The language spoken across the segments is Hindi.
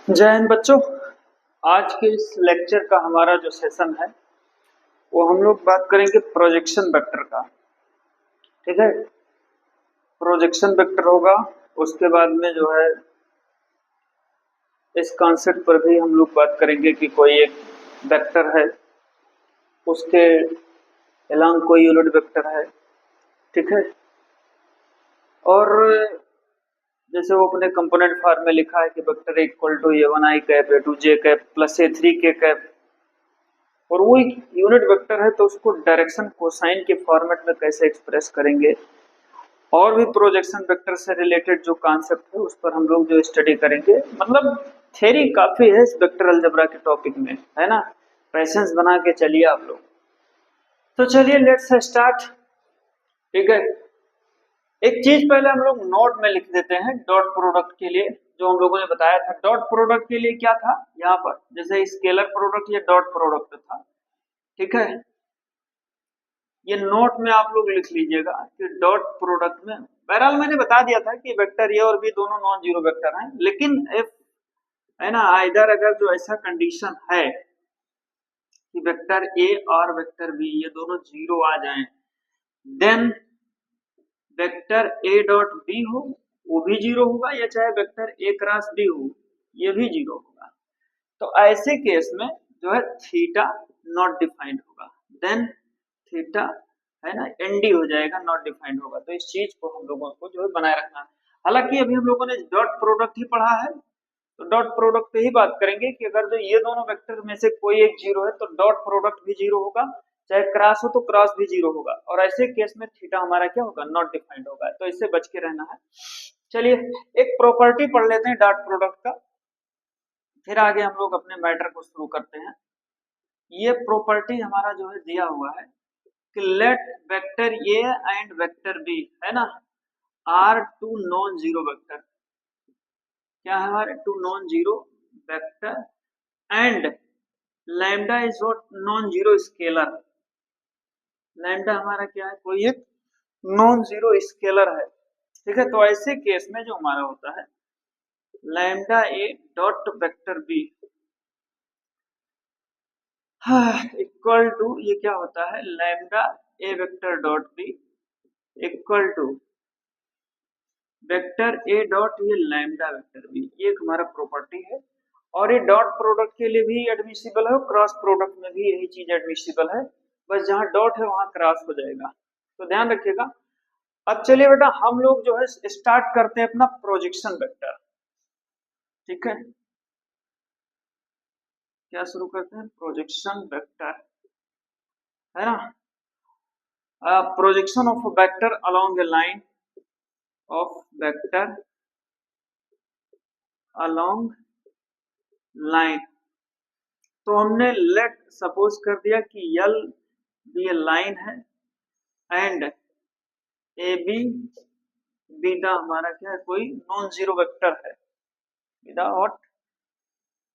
जय हिंद बच्चों। आज के इस लेक्चर का हमारा जो सेशन है वो हम लोग बात करेंगे प्रोजेक्शन वेक्टर का। ठीक है, प्रोजेक्शन वेक्टर होगा। उसके बाद में जो है इस कॉन्सेप्ट पर भी हम लोग बात करेंगे कि कोई एक वेक्टर है, उसके अलोंग कोई यूनिट वेक्टर है। ठीक है, और जैसे वो अपने कंपोनेंट फॉर्म में लिखा है कि vector equal to a1 i cap a2 j cap plus a3 k cap, और वो एक यूनिट वेक्टर है तो उसको डायरेक्शन कोसाइन के फॉर्मेट में कैसे एक्सप्रेस करेंगे, और भी प्रोजेक्शन वेक्टर से रिलेटेड जो कॉन्सेप्ट है उस पर हम लोग जो स्टडी करेंगे। मतलब थ्योरी काफी है इस वेक्टर अलजेब्रा के टॉपिक में, है ना। पैसेंस बना के चलिए आप लोग। तो चलिए लेट्स स्टार्ट। ठीक है, एक चीज पहले हम लोग नोट में लिख देते हैं डॉट प्रोडक्ट के लिए। जो हम लोगों ने बताया था डॉट प्रोडक्ट के लिए क्या था, यहाँ पर जैसे स्केलर प्रोडक्ट या डॉट प्रोडक्ट था। ठीक है, ये नोट में आप लोग लिख लीजिएगा कि डॉट प्रोडक्ट में, बहरहाल मैंने बता दिया था कि वेक्टर ए और बी दोनों नॉन जीरो वेक्टर हैं, लेकिन इफ, है ना, इधर अगर जो ऐसा कंडीशन है कि वेक्टर ए और वेक्टर बी ये दोनों जीरो आ जाएं, then vector A dot B हो वो भी जीरो होगा, या चाहे वेक्टर ए क्रॉस बी हो ये भी जीरो होगा। तो ऐसे केस में जो है थीटा नॉट डिफाइंड होगा, देन थीटा, है ना, एनडी हो जाएगा, नॉट डिफाइंड होगा। तो इस चीज को हम लोगों को जो है बनाए रखना है। हालांकि अभी हम लोगों ने डॉट प्रोडक्ट ही पढ़ा है, तो डॉट प्रोडक्ट पे ही बात करेंगे कि अगर जो ये दोनों वेक्टर में से कोई एक जीरो है तो डॉट प्रोडक्ट भी जीरो होगा, चाहे क्रॉस हो तो क्रॉस भी जीरो होगा, और ऐसे केस में थीटा हमारा क्या होगा, नॉट डिफाइंड होगा। तो इससे बच के रहना है। चलिए एक प्रॉपर्टी पढ़ लेते हैं डॉट प्रोडक्ट का, फिर आगे हम लोग अपने मैटर को शुरू करते हैं। ये प्रॉपर्टी हमारा जो है दिया हुआ है कि let vector A and vector B, है ना, are two non zero vector. क्या है हमारे, two non zero vector, and lambda is what, non zero scalar. Lambda हमारा क्या है, कोई एक नॉन जीरो स्केलर है। ठीक है, तो ऐसे केस में जो हमारा होता है lambda A dot vector B equal to, ये क्या होता है, lambda A vector dot B equal to vector A dot ये लैम्डा वेक्टर बी। ये एक हमारा प्रॉपर्टी है, और ये डॉट प्रोडक्ट के लिए भी एडमिसिबल है, क्रॉस प्रोडक्ट में भी यही चीज एडमिसिबल है, बस जहां डॉट है वहां क्रॉस हो जाएगा, तो ध्यान रखिएगा। अब चलिए बेटा हम लोग जो है स्टार्ट करते हैं अपना प्रोजेक्शन वेक्टर। ठीक है, क्या शुरू करते हैं, प्रोजेक्शन वेक्टर, है ना। Projection of vector along A line of vector along line. तो हमने लेट सपोज कर दिया कि यल भी ए लाइन है, एंड ए बी बीटा हमारा क्या है, कोई नॉन जीरो वेक्टर है, बीटा और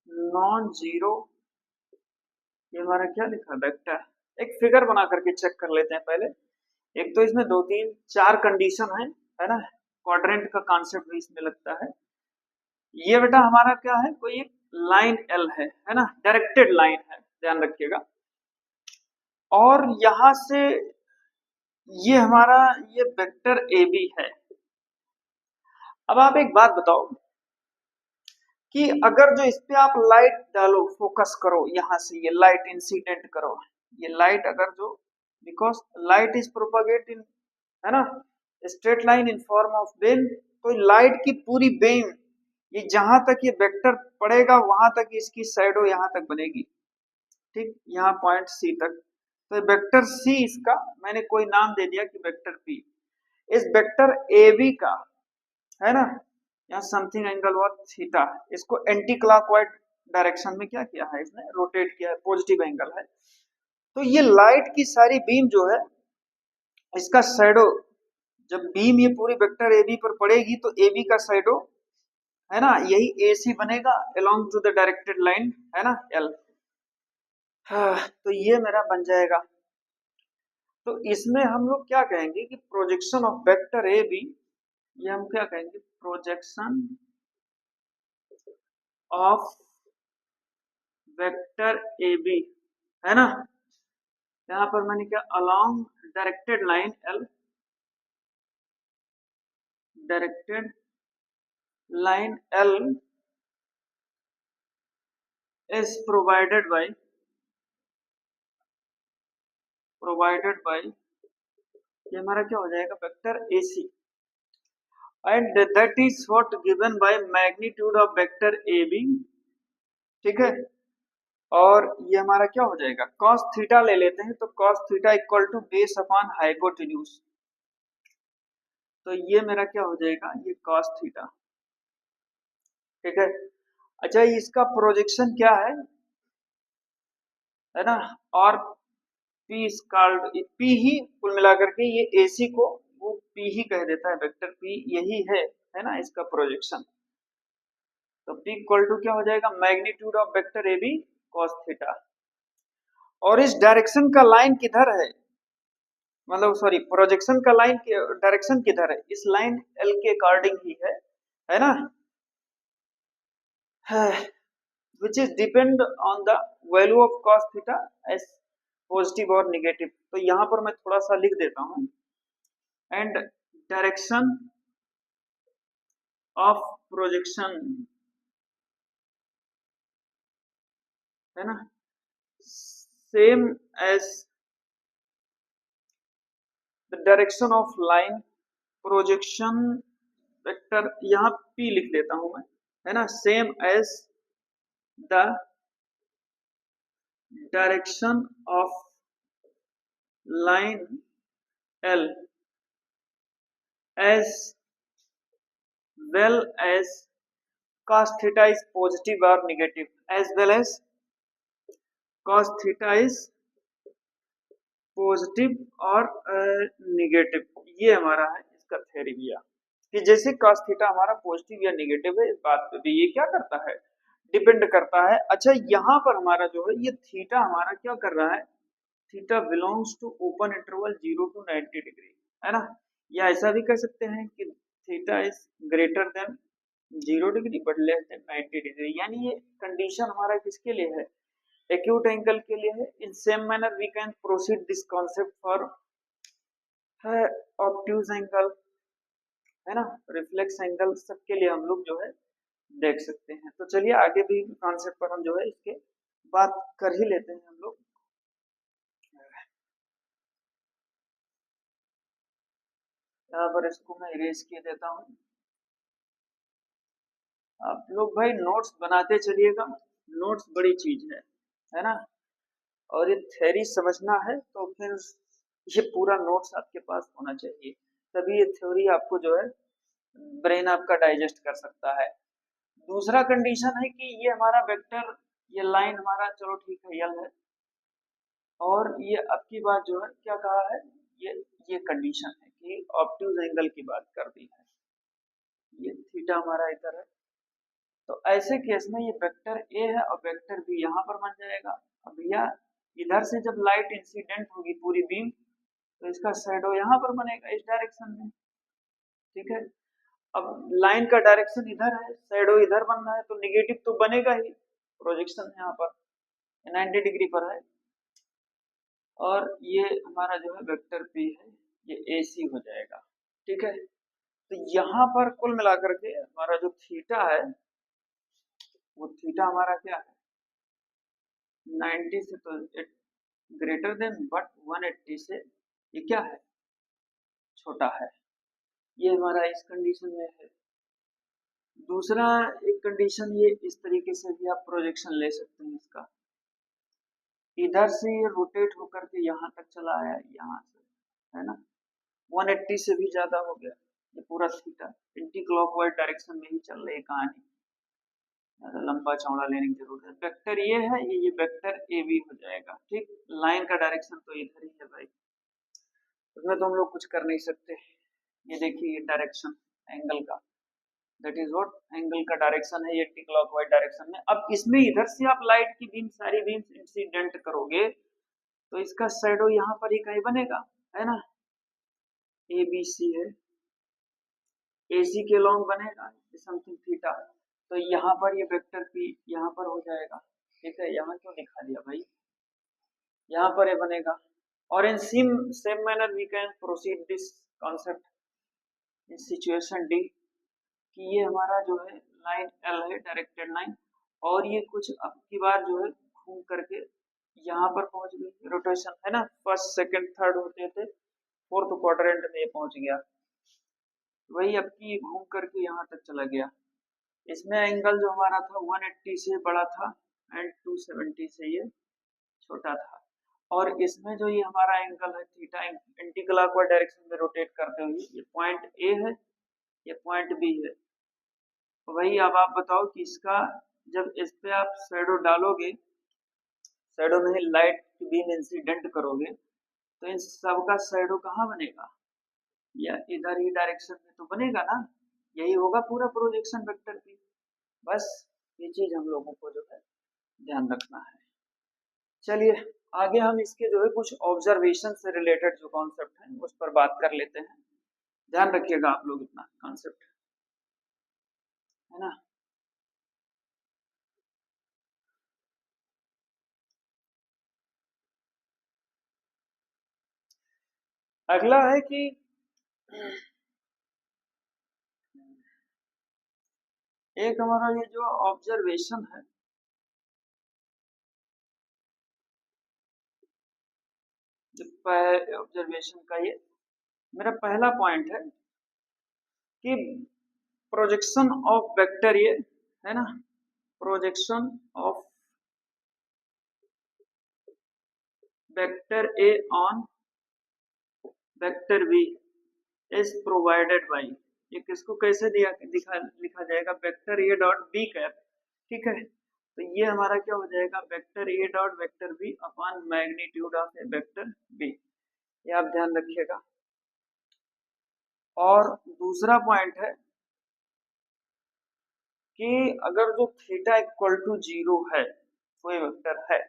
नॉन जीरो, ये हमारा क्या लिखा, वेक्टर। एक फिगर बना करके चेक कर लेते हैं पहले। एक तो इसमें दो तीन चार कंडीशन है ना, क्वाड्रेंट का कॉन्सेप्ट भी इसमें लगता है। ये बेटा हमारा क्या है, कोई एक लाइन एल है ना, डायरेक्टेड लाइन है, ध्यान रखिएगा। और यहां से ये हमारा ये वेक्टर ए बी है। अब आप एक बात बताओ कि अगर जो इस पे आप लाइट डालो, फोकस करो, यहां से ये लाइट इंसिडेंट करो, ये लाइट अगर जो, बिकॉज लाइट इज प्रोपागेट इन, है ना, straight line in form of बेम, तो लाइट की पूरी बेम ये जहां तक ये वेक्टर पड़ेगा वहां तक इसकी शैडो यहां तक बनेगी। ठीक, यहाँ पॉइंट सी तक, तो वेक्टर सी इसका मैंने कोई नाम दे दिया कि वेक्टर पी। इस वेक्टर ए बी का, है ना, यहाँ समथिंग एंगल और थीटा, इसको एंटी क्लॉकवाइज डायरेक्शन में क्या किया है, इसने रोटेट किया है, पॉजिटिव एंगल है। तो ये लाइट की सारी बीम जो है, इसका शैडो, जब बीम ये पूरी वेक्टर ए बी पर पड़ेगी तो ए बी का शैडो, है ना, यही ए सी बनेगा along to the directed line, है ना, एल। तो ये मेरा बन जाएगा। तो इसमें हम लोग क्या कहेंगे कि projection of vector A B, ये हम क्या कहेंगे, projection of vector A B, है ना। यहाँ पर मैंने क्या, along directed line L, directed line L is provided by ये हमारा क्या हो जाएगा, vector A C, and that is what given by magnitude of vector A B, ठीक है। और ये हमारा क्या हो जाएगा, cos थीटा ले लेते हैं, तो cos theta equal to base upon hypotenuse, तो ये मेरा क्या हो जाएगा, ये cos थीटा, ठीक है। अच्छा, इसका प्रोजेक्शन क्या है ना, और पी इज कॉल्ड, पी ही कुल मिलाकर के ये एसी को वो पी ही कह देता है, वेक्टर पी यही है ना इसका प्रोजेक्शन। तो पी इक्वल टू क्या हो जाएगा, magnitude of vector A B cos theta, और इस डायरेक्शन का लाइन किधर है, मतलब सॉरी प्रोजेक्शन का लाइन डायरेक्शन किधर है, इस लाइन एल के अकॉर्डिंग ही है ना, which is depend on the value of cos theta as positive और निगेटिव। तो यहाँ पर मैं थोड़ा सा लिख देता हूँ, एंड डायरेक्शन ऑफ प्रोजेक्शन, है ना, same as the direction of line projection vector, यहाँ पी लिख देता हूं मैं, है ना, same as the direction of line L as well as cos theta is positive or negative, as well as cos theta is positive और निगेटिव, ये हमारा है इसका थ्योरी भैया, कि जैसे cos थीटा हमारा पॉजिटिव या निगेटिव है, इस बात पे भी ये क्या करता है, डिपेंड करता है। अच्छा, यहाँ पर हमारा जो है ये थीटा हमारा क्या कर रहा है, theta belongs to open interval 0 to 90 degree, है ना, या ऐसा भी कह सकते हैं कि theta is greater than 0 degree but less than 90 degree, यानी ये कंडीशन हमारा किसके लिए है, एक्यूट एंगल के लिए है। In same manner we can proceed this concept for obtuse angle, है ना, रिफ्लेक्स एंगल, सबके लिए हम लोग जो है देख सकते हैं। तो चलिए आगे भी कॉन्सेप्ट पर हम जो है इसके बात कर ही लेते हैं हम लोग। यहाँ पर इसको मैं इरेज किए देता हूँ, आप लोग भाई नोट्स बनाते चलिएगा, नोट्स बड़ी चीज है ना, और ये थ्योरी समझना है तो फिर ये पूरा नोट्स आपके पास होना चाहिए, तभी ये थ्योरी आपको जो है ब्रेन आपका डाइजेस्ट कर सकता है। दूसरा कंडीशन है कि ये हमारा वेक्टर, ये लाइन हमारा, चलो ठीक है यल है, और ये अब की बात जो है क्या कहा है, ये कंडीशन है कि ऑब्ट्यूज एंगल की बात कर दी है, ये थीटा हमारा इधर है, तो ऐसे केस में ये वेक्टर ए है और वेक्टर बी यहाँ पर बन जाएगा। अब भैया इधर से जब लाइट इंसिडेंट होगी पूरी बीम, तो इसका शैडो यहाँ पर बनेगा इस डायरेक्शन में, ठीक है। अब लाइन का डायरेक्शन इधर है, शैडो इधर बन रहा है, तो निगेटिव तो बनेगा ही, प्रोजेक्शन यहाँ पर 90 डिग्री पर है, और ये हमारा जो है वेक्टर पी है, ये ए सी हो जाएगा, ठीक है। तो यहाँ पर कुल मिलाकर के हमारा जो थीटा है, वो थीटा हमारा क्या है, 90 से तो ग्रेटर देन, बट 180 से ये क्या है, छोटा है, ये हमारा इस कंडीशन में है। दूसरा एक कंडीशन, ये इस तरीके से भी आप प्रोजेक्शन ले सकते हैं इसका, इधर से ये रोटेट होकर के यहाँ तक चला आया, यहाँ से, है ना, 180 से भी ज्यादा हो गया, ये पूरा थीटा एंटी क्लॉकवाइज डायरेक्शन में ही चल रही है कहानी, ज्यादा लंबा चौड़ा लेने की जरूरत है। वेक्टर ये है, ये वेक्टर ए बी हो जाएगा, ठीक। लाइन का डायरेक्शन तो इधर ही है भाई, उसमें तो हम लोग कुछ कर नहीं सकते। ये देखिए ये डायरेक्शन एंगल का, दैट इज व्हाट, एंगल का डायरेक्शन है ये एंटी क्लॉकवाइज डायरेक्शन में। अब इसमें इधर से आप लाइट की बीम, सारी बीम्स इंसिडेंट करोगे, तो इसका शैडो यहाँ पर ही कहीं बनेगा, है ना, ए बी सी है, ए सी के लॉन्ग बनेगा समथिंग थीटा, तो यहाँ पर ये वेक्टर पी यहाँ पर हो जाएगा, ठीक है। यहाँ क्यों दिखा दिया भाई, यहाँ पर ये बनेगा। और in same manner we can proceed this concept in situation D, कि ये हमारा जो है लाइन एल है, डायरेक्टेड लाइन, और ये कुछ अब की बार जो है घूम करके यहाँ पर पहुंच गई, रोटेशन है ना, फर्स्ट सेकंड थर्ड होते थे, फोर्थ क्वाड्रेंट में ये पहुंच गया, वही अब की घूम करके यहाँ तक चला गया। इसमें एंगल जो हमारा था 180 से बड़ा था एंड 270 से ये छोटा था। और इसमें जो ये हमारा एंगल है थीटा, एंटी क्लॉकवाइज डायरेक्शन में रोटेट करते हुए, ये पॉइंट ए है, ये पॉइंट बी है। तो वही अब आप बताओ कि इसका जब इस पे आप शैडो डालोगे, शैडो में लाइट की बीम इंसिडेंट करोगे, तो इन सब का शैडो कहाँ बनेगा, या इधर ही डायरेक्शन में तो बनेगा ना, यही होगा पूरा प्रोजेक्शन वेक्टर की। बस ये चीज हम लोगों को जो है ध्यान रखना है। चलिए आगे हम इसके जो है कुछ ऑब्जर्वेशन से रिलेटेड जो कॉन्सेप्ट है उस पर बात कर लेते हैं। ध्यान रखिएगा आप लोग इतना कॉन्सेप्ट, है ना। अगला है कि एक हमारा ये जो ऑब्जर्वेशन है, ऑब्जर्वेशन का ये मेरा पहला पॉइंट है कि प्रोजेक्शन ऑफ वेक्टर, ये है ना, projection of vector A on vector B is provided by, ये किसको कैसे दिया लिखा जाएगा, vector A dot B cap, ठीक है। तो ये हमारा क्या हो जाएगा, vector A dot vector B upon magnitude of A vector B, ये आप ध्यान रखिएगा। और दूसरा पॉइंट है कि अगर जो थीटा इक्वल टू 0 है, कोई वेक्टर है,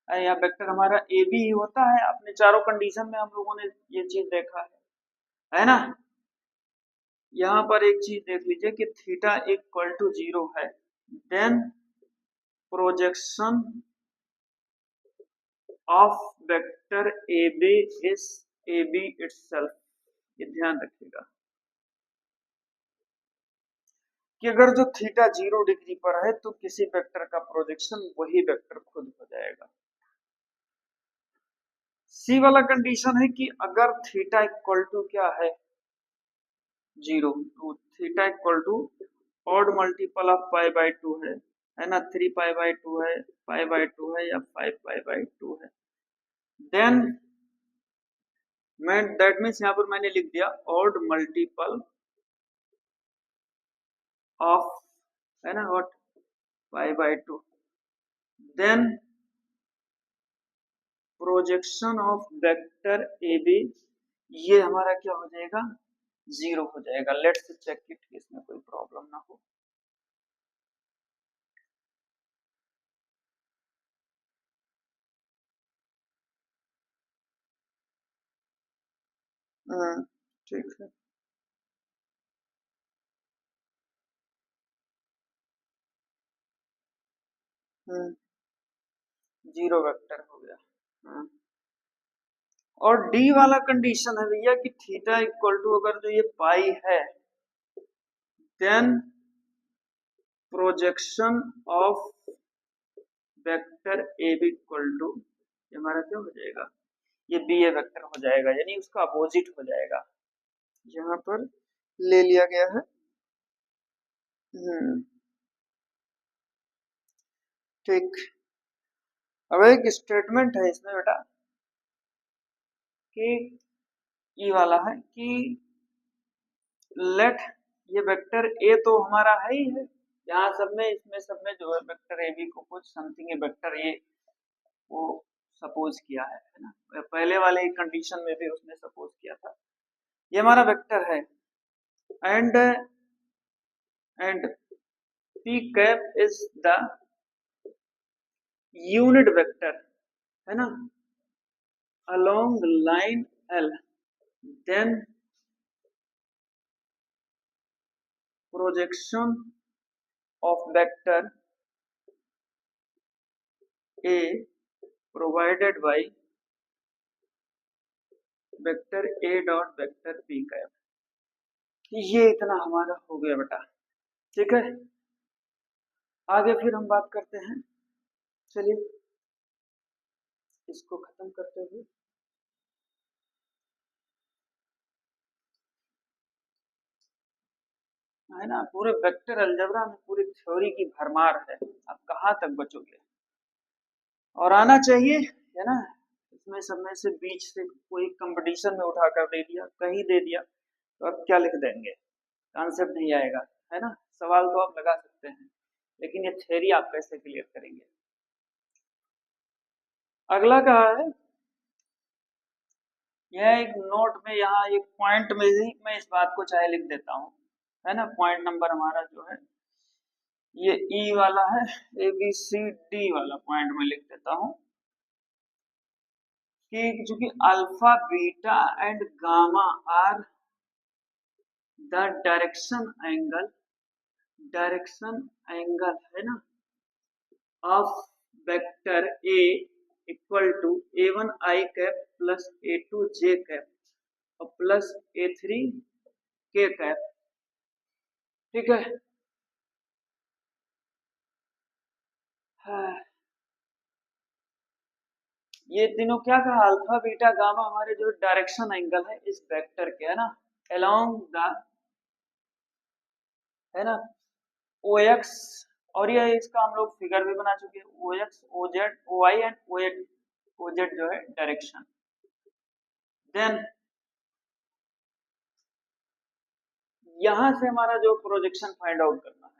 या वेक्टर हमारा ए बी ही होता है, अपने चारों कंडीशन में हम लोगों ने ये चीज देखा है ना। यहाँ पर एक चीज देख लीजिए कि थीटा इक्वल टू 0 है, then projection of vector A B is A B itself, ये ध्यान रखिएगा कि अगर जो थीटा 0 डिग्री पर है तो किसी वेक्टर का प्रोजेक्शन वही वेक्टर खुद हो जाएगा। सी वाला कंडीशन है कि अगर थीटा इक्वल टू क्या है 0, तो theta equal to odd multiple of pi by 2 है ना, 3 पाई बाय 2 है, पाई बाय 2 है, या 5 पाई बाय 2 है, देन मैं दैट मीन्स यहाँ पर मैंने लिख दिया ऑड मल्टीपल ऑफ, है ना, what, pi by 2, then projection of vector A B, ये हमारा क्या हो जाएगा, 0 हो जाएगा। लेट्स चेक इट, इसमें कोई प्रॉब्लम ना हो। ठीक है, जीरो वेक्टर हो गया। और डी वाला कंडीशन है भैया कि थीटा इक्वल टू अगर जो ये पाई है, then projection of vector A B equal to, ये हमारा क्या हो जाएगा, ये बी ए वेक्टर हो जाएगा, यानी उसका अपोजिट हो जाएगा, यहाँ पर ले लिया गया है। ठीक, अब एक स्टेटमेंट है इसमें बेटा कि ई वाला है कि लेट, ये वेक्टर ए तो हमारा है ही है, यहाँ सब में, इसमें सब में जो है वेक्टर ए बी को कुछ समथिंग वेक्टर ए वो सपोज किया है ना, पहले वाले कंडीशन में भी उसने सपोज किया था, ये हमारा वेक्टर है, and P cap is the unit vector, है ना, along the line L, then projection of vector A provided by vector A dot vector B cap. ये इतना हमारा हो गया बेटा, ठीक है। आगे फिर हम बात करते हैं, चलिए इसको खत्म करते हुए है ना, पूरे वेक्टर अलजेब्रा में पूरी थ्योरी की भरमार है, आप कहाँ तक बचोगे। और आना चाहिए, है ना। इसमें सब में से बीच से कोई कंपटीशन में उठाकर दे दिया, कहीं दे दिया, तो आप क्या लिख देंगे, कॉन्सेप्ट नहीं आएगा, है ना। सवाल तो आप लगा सकते हैं, लेकिन ये थ्योरी आप कैसे क्लियर करेंगे। अगला कहा है, यह एक नोट में, यहाँ एक पॉइंट में ही मैं इस बात को चाहे लिख देता हूँ, है ना। पॉइंट नंबर हमारा जो है ये ई वाला है, ए बी सी डी वाला पॉइंट में लिख देता हूँ कि चूंकि alpha beta and gamma are the direction angle है ना of vector A equal to A1 I cap plus A2 J cap और प्लस A3 के कैप, ठीक है। हाँ, ये तीनों क्या कहा, अल्फा बीटा गामा हमारे जो डायरेक्शन एंगल है इस वेक्टर के, है ना, अलोंग द, है ना, ओ एक्स, और ये इसका हम लोग फिगर भी बना चुके हैं, O X O Z O Y and O Z जो है डायरेक्शन। देन यहां से हमारा जो प्रोजेक्शन फाइंड आउट करना है,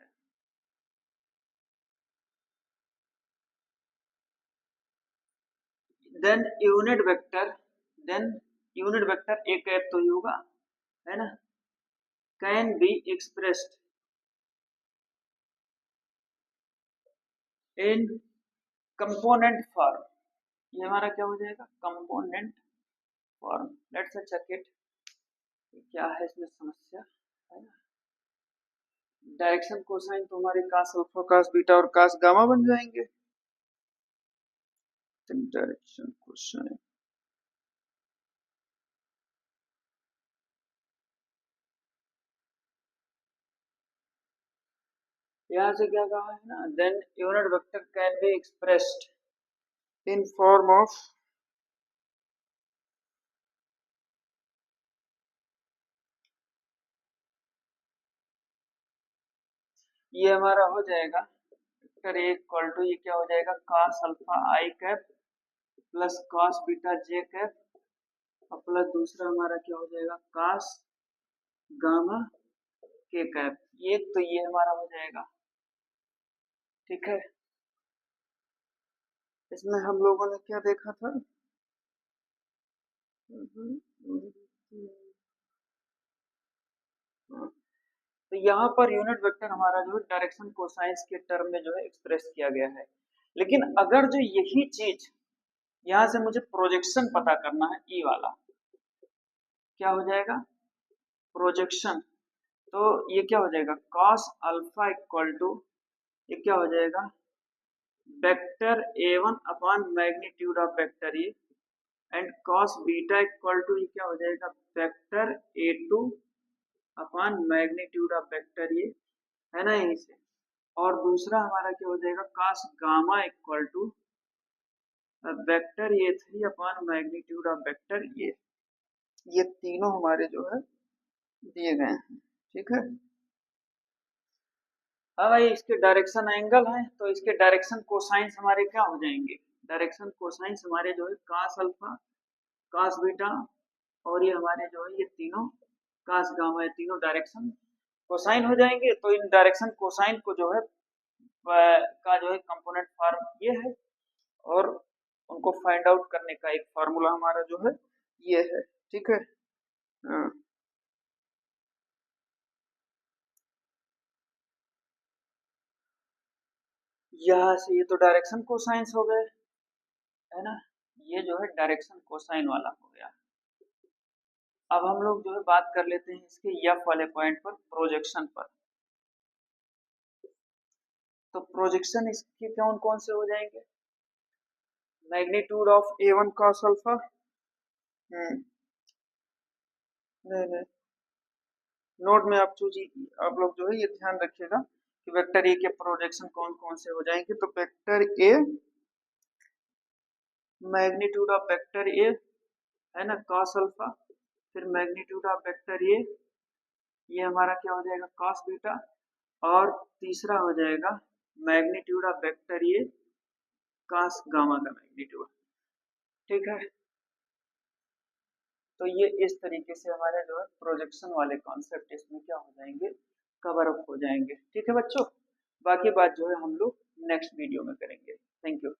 then unit vector A cap तो ही होगा, है ना, can be expressed in component form. ये हमारा क्या हो जाएगा, component form. Let's check it, क्या है इसमें समस्या, है ना। डायरेक्शन कोसाइन तो हमारे कास अल्फा कास बीटा और कास गामा बन जाएंगे। डायरेक्शन कोसाइन, यहाँ से क्या कहा है ना, then unit vector can be expressed in form of, ये हमारा हो जाएगा वेक्टर ए इक्वल टू, ये क्या हो जाएगा, cos अल्फा आई कैप प्लस cos बीटा जे कैप और प्लस दूसरा हमारा क्या हो जाएगा, cos गामा के कैप। ये तो ये हमारा हो जाएगा, ठीक है। इसमें हम लोगों ने क्या देखा था, तो यहाँ पर यूनिट वेक्टर हमारा जो है डायरेक्शन कोसाइंस के टर्म में जो है एक्सप्रेस किया गया है। लेकिन अगर जो यही चीज यहाँ से मुझे प्रोजेक्शन पता करना है, ई वाला क्या हो जाएगा, प्रोजेक्शन, तो ये क्या हो जाएगा, cos अल्फा इक्वल टू, ये क्या हो जाएगा, vector A1 upon magnitude of vector A and cos beta equal to, ये क्या हो जाएगा, vector A2 upon magnitude of vector A, है ना, यहीं से। और दूसरा हमारा क्या हो जाएगा, cos gamma equal to vector A3 upon magnitude of vector A. ये तीनों हमारे जो है दिए गए हैं, ठीक है। हाँ भाई, इसके डायरेक्शन एंगल है तो इसके डायरेक्शन कोसाइंस हमारे क्या हो जाएंगे, डायरेक्शन कोसाइंस हमारे जो है कास अल्फा कास बीटा और ये हमारे जो है ये तीनों कास गामा, ये तीनों डायरेक्शन कोसाइन हो जाएंगे। तो इन डायरेक्शन कोसाइन को जो है का जो है कंपोनेंट फॉर्म ये है, और उनको फाइंड आउट करने का एक फार्मूला हमारा जो है ये है, ठीक है। हाँ। यहाँ से ये तो डायरेक्शन कोसाइंस हो गए, है ना, ये जो है डायरेक्शन कोसाइन वाला हो गया। अब हम लोग जो है बात कर लेते हैं इसके एफ वाले पॉइंट पर, प्रोजेक्शन पर। तो प्रोजेक्शन इसके कौन कौन से हो जाएंगे? Magnitude of A1 cos alpha. नहीं नहीं, नोट में आप आप लोग जो है ये ध्यान रखिएगा कि वेक्टर ए के प्रोजेक्शन कौन कौन से हो जाएंगे। तो vector A, magnitude of vector A है ना cos अल्फा, फिर मैग्नीट्यूड ऑफ वेक्टर ये हमारा क्या हो जाएगा cos बीटा, और तीसरा हो जाएगा magnitude of vector cos gamma का मैग्नीट्यूड। ठीक है, तो ये इस तरीके से हमारे जो है प्रोजेक्शन वाले कॉन्सेप्ट इसमें क्या हो जाएंगे, कवर अप हो जाएंगे। ठीक है बच्चों, बाकी बात जो है हम लोग नेक्स्ट वीडियो में करेंगे। Thank you.